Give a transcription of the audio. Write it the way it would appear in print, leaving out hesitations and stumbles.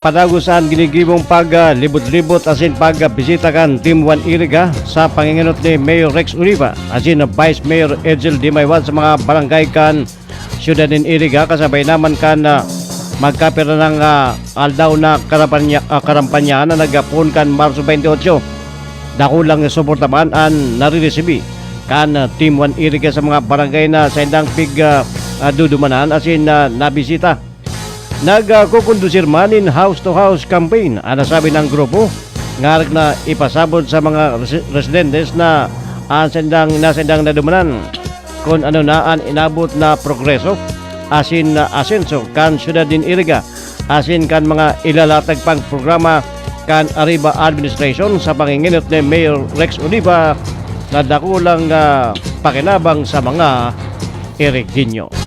Padagusan ginigibong paglibot-libot asin pagbisita kan Team 1 Iriga sa panginganot ni Mayor Rex Oliva asin Vice Mayor Edgel Dimaywan sa mga barangay kan Siyudad ng Iriga kasabay naman kan magkapira ng aldaw na karampanya na nagapon kan Marso 28. Dakulang suportaman ang nariresibi kan Team 1 Iriga sa mga barangay na sa indang dudumanan asin nabisita. Nagkukundusir man in house-to-house campaign ang nasabi ng grupo ngarik na ipasabot sa mga residentes na nasendang nadumanan kung ano na ang inabot na progreso asin na asenso kan Siyudad din Iriga asin kan mga ilalatag pang programa kan Arriba Administration sa panginginot ni Mayor Rex Oliva na dakulang pakinabang sa mga Irigdinyo.